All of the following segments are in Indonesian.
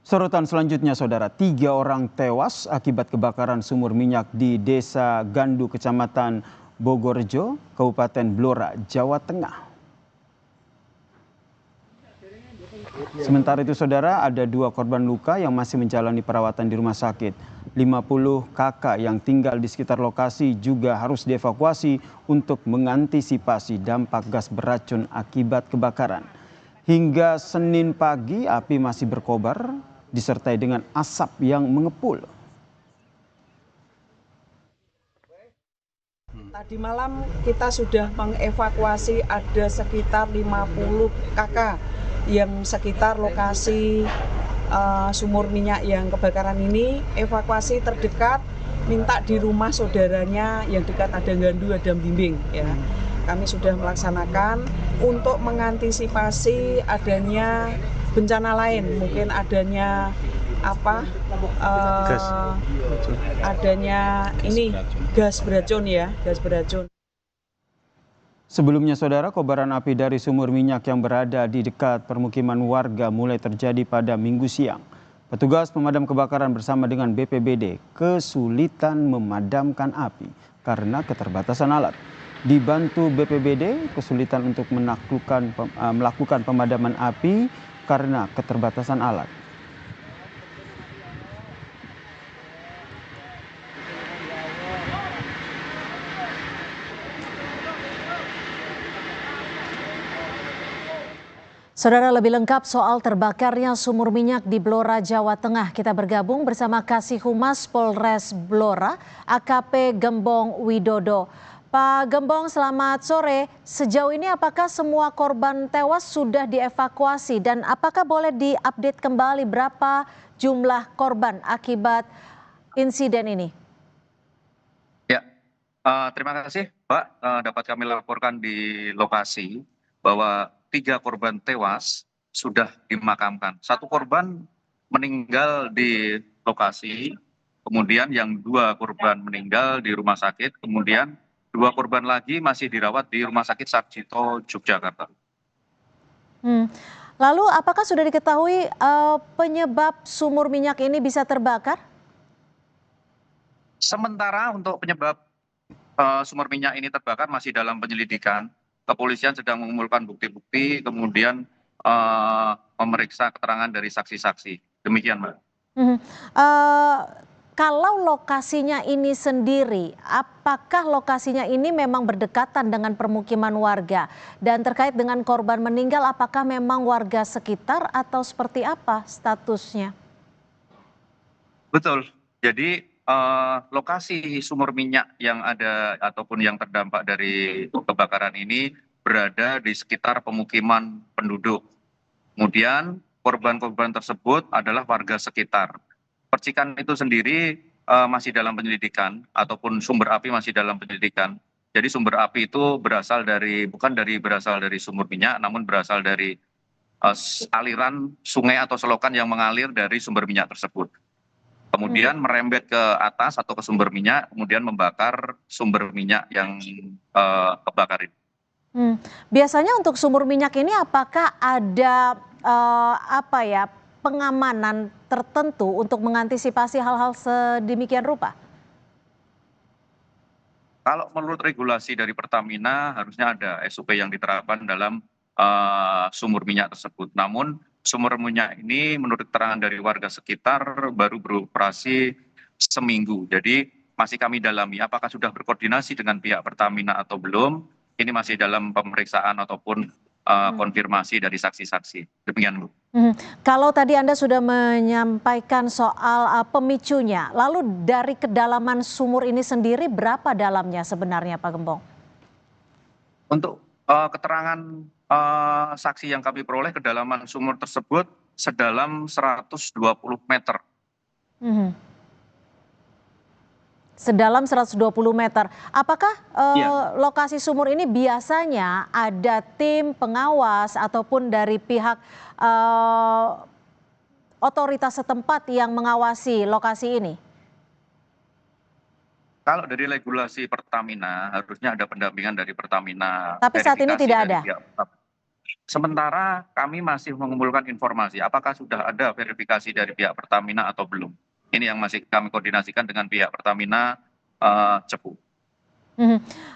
Sorotan selanjutnya, Saudara, 3 orang tewas akibat kebakaran sumur minyak di Desa Gandu, Kecamatan Bogorjo, Kabupaten Blora, Jawa Tengah. Sementara itu, Saudara, ada 2 korban luka yang masih menjalani perawatan di rumah sakit. 50 kakak yang tinggal di sekitar lokasi juga harus dievakuasi untuk mengantisipasi dampak gas beracun akibat kebakaran. Hingga Senin pagi, api masih berkobar disertai dengan asap yang mengepul. Tadi malam kita sudah mengevakuasi ada sekitar 50 kakak yang sekitar lokasi sumur minyak yang kebakaran ini. Evakuasi terdekat minta di rumah saudaranya yang dekat ada Gandu, ada Bimbing ya. Kami sudah melaksanakan untuk mengantisipasi adanya bencana lain, mungkin adanya adanya ini gas beracun ya, gas beracun. Sebelumnya, Saudara, kobaran api dari sumur minyak yang berada di dekat permukiman warga mulai terjadi pada Minggu siang. Petugas pemadam kebakaran bersama dengan BPBD kesulitan memadamkan api karena keterbatasan alat. Dibantu BPBD, kesulitan untuk melakukan pemadaman api karena keterbatasan alat. Saudara, lebih lengkap soal terbakarnya sumur minyak di Blora, Jawa Tengah, kita bergabung bersama Kasih Humas Polres Blora, AKP Gembong Widodo. Pak Gembong, selamat sore. Sejauh ini apakah semua korban tewas sudah dievakuasi dan apakah boleh diupdate kembali berapa jumlah korban akibat insiden ini? Ya, terima kasih Pak. Dapat kami laporkan di lokasi bahwa 3 korban tewas sudah dimakamkan. 1 korban meninggal di lokasi, kemudian yang 2 korban meninggal di rumah sakit, kemudian 2 korban lagi masih dirawat di Rumah Sakit Sarjito, Yogyakarta. Lalu apakah sudah diketahui penyebab sumur minyak ini bisa terbakar? Sementara untuk penyebab sumur minyak ini terbakar masih dalam penyelidikan. Kepolisian sedang mengumpulkan bukti-bukti, kemudian memeriksa keterangan dari saksi-saksi. Demikian, Mbak. Kalau lokasinya ini sendiri, apakah lokasinya ini memang berdekatan dengan permukiman warga? Dan terkait dengan korban meninggal, apakah memang warga sekitar atau seperti apa statusnya? Betul. Jadi lokasi sumur minyak yang ada ataupun yang terdampak dari kebakaran ini berada di sekitar pemukiman penduduk. Kemudian korban-korban tersebut adalah warga sekitar. Percikan itu sendiri masih dalam penyelidikan ataupun sumber api masih dalam penyelidikan. Jadi sumber api itu berasal berasal dari sumur minyak, namun berasal dari aliran sungai atau selokan yang mengalir dari sumber minyak tersebut. Kemudian merembet ke atas atau ke sumber minyak, kemudian membakar sumber minyak yang kebakar ini. Biasanya untuk sumur minyak ini apakah ada pengamanan tertentu untuk mengantisipasi hal-hal sedemikian rupa? Kalau menurut regulasi dari Pertamina harusnya ada SOP yang diterapkan dalam sumur minyak tersebut. Namun sumur minyak ini menurut keterangan dari warga sekitar baru beroperasi seminggu. Jadi masih kami dalami apakah sudah berkoordinasi dengan pihak Pertamina atau belum. Ini masih dalam pemeriksaan ataupun konfirmasi dari saksi-saksi. Demikian, Bu. Kalau tadi Anda sudah menyampaikan soal pemicunya, lalu dari kedalaman sumur ini sendiri berapa dalamnya sebenarnya, Pak Gembong? Untuk keterangan saksi yang kami peroleh, kedalaman sumur tersebut sedalam 120 meter. Sedalam 120 meter. Apakah lokasi sumur ini biasanya ada tim pengawas ataupun dari pihak otoritas setempat yang mengawasi lokasi ini? Kalau dari regulasi Pertamina harusnya ada pendampingan dari Pertamina. Tapi saat ini tidak ada. Sementara kami masih mengumpulkan informasi apakah sudah ada verifikasi dari pihak Pertamina atau belum. Ini yang masih kami koordinasikan dengan pihak Pertamina Cepu.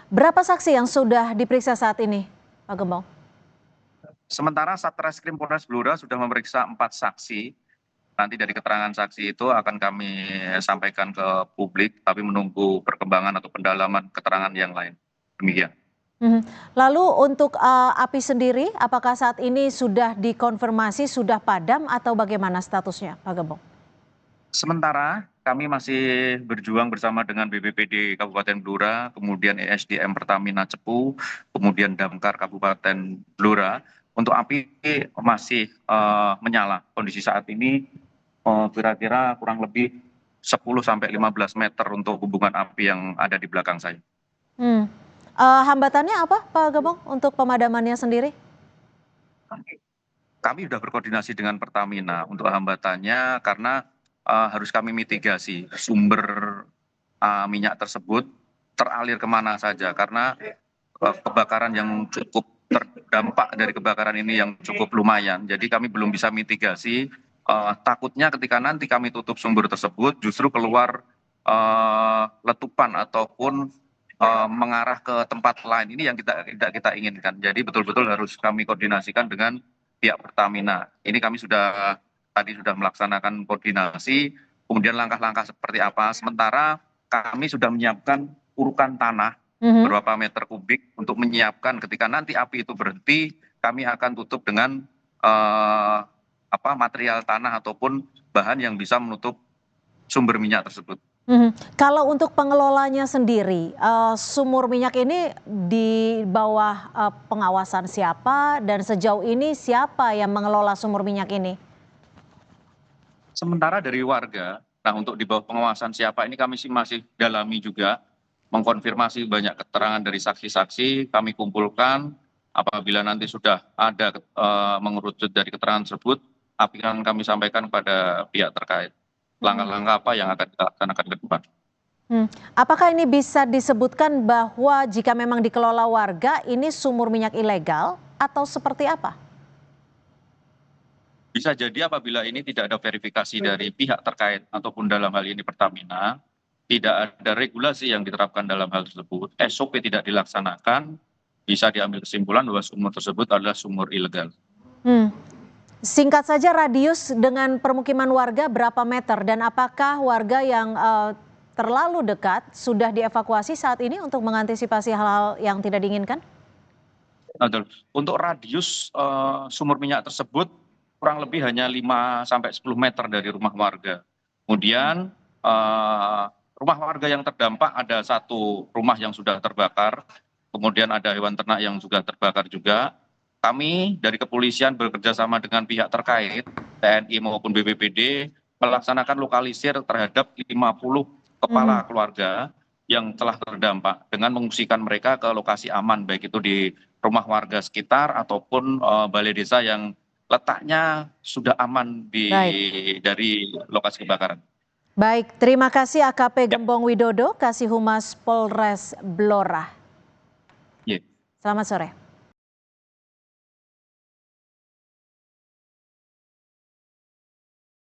Berapa saksi yang sudah diperiksa saat ini, Pak Gembong? Sementara Satreskrim Polres Blora sudah memeriksa 4 saksi. Nanti dari keterangan saksi itu akan kami sampaikan ke publik, tapi menunggu perkembangan atau pendalaman keterangan yang lain. Demikian. Lalu untuk api sendiri, apakah saat ini sudah dikonfirmasi, sudah padam atau bagaimana statusnya, Pak Gembong? Sementara kami masih berjuang bersama dengan BPBD Kabupaten Blora, kemudian ESDM Pertamina Cepu, kemudian Damkar Kabupaten Blora. Untuk api masih menyala. Kondisi saat ini kira-kira kurang lebih 10-15 meter untuk hubungan api yang ada di belakang saya. Hambatannya apa, Pak Gembong, untuk pemadamannya sendiri? Kami sudah berkoordinasi dengan Pertamina untuk hambatannya karena harus kami mitigasi sumber minyak tersebut teralir kemana saja karena kebakaran yang cukup terdampak dari kebakaran ini yang cukup lumayan. Jadi kami belum bisa mitigasi. Takutnya ketika nanti kami tutup sumber tersebut justru keluar letupan ataupun mengarah ke tempat lain. Ini yang tidak kita inginkan. Jadi betul-betul harus kami koordinasikan dengan pihak Pertamina. Ini kami tadi sudah melaksanakan koordinasi, kemudian langkah-langkah seperti apa. Sementara kami sudah menyiapkan urukan tanah berapa meter kubik untuk menyiapkan ketika nanti api itu berhenti, kami akan tutup dengan material tanah ataupun bahan yang bisa menutup sumber minyak tersebut. Kalau untuk pengelolanya sendiri, sumur minyak ini di bawah pengawasan siapa dan sejauh ini siapa yang mengelola sumur minyak ini? Sementara dari warga, nah untuk di bawah pengawasan siapa ini kami masih dalami juga, mengkonfirmasi banyak keterangan dari saksi-saksi, kami kumpulkan, apabila nanti sudah ada mengerucut dari keterangan tersebut, akan kami sampaikan kepada pihak terkait. Langkah-langkah apa yang akan kita laksanakan ke depan. Apakah ini bisa disebutkan bahwa jika memang dikelola warga, ini sumur minyak ilegal atau seperti apa? Bisa jadi apabila ini tidak ada verifikasi dari pihak terkait ataupun dalam hal ini Pertamina, tidak ada regulasi yang diterapkan dalam hal tersebut, SOP tidak dilaksanakan, bisa diambil kesimpulan bahwa sumur tersebut adalah sumur ilegal. Singkat saja, radius dengan permukiman warga berapa meter dan apakah warga yang terlalu dekat sudah dievakuasi saat ini untuk mengantisipasi hal-hal yang tidak diinginkan? Untuk radius sumur minyak tersebut kurang lebih hanya 5-10 meter dari rumah warga. Kemudian rumah warga yang terdampak ada 1 rumah yang sudah terbakar, kemudian ada hewan ternak yang juga terbakar juga. Kami dari kepolisian bekerja sama dengan pihak terkait, TNI maupun BPBD, melaksanakan lokalisir terhadap 50 kepala keluarga yang telah terdampak dengan mengungsikan mereka ke lokasi aman, baik itu di rumah warga sekitar ataupun balai desa yang letaknya sudah aman dari lokasi kebakaran. Baik, terima kasih AKP Gembong Widodo, Kasih Humas Polres Blora. Yeah. Selamat sore.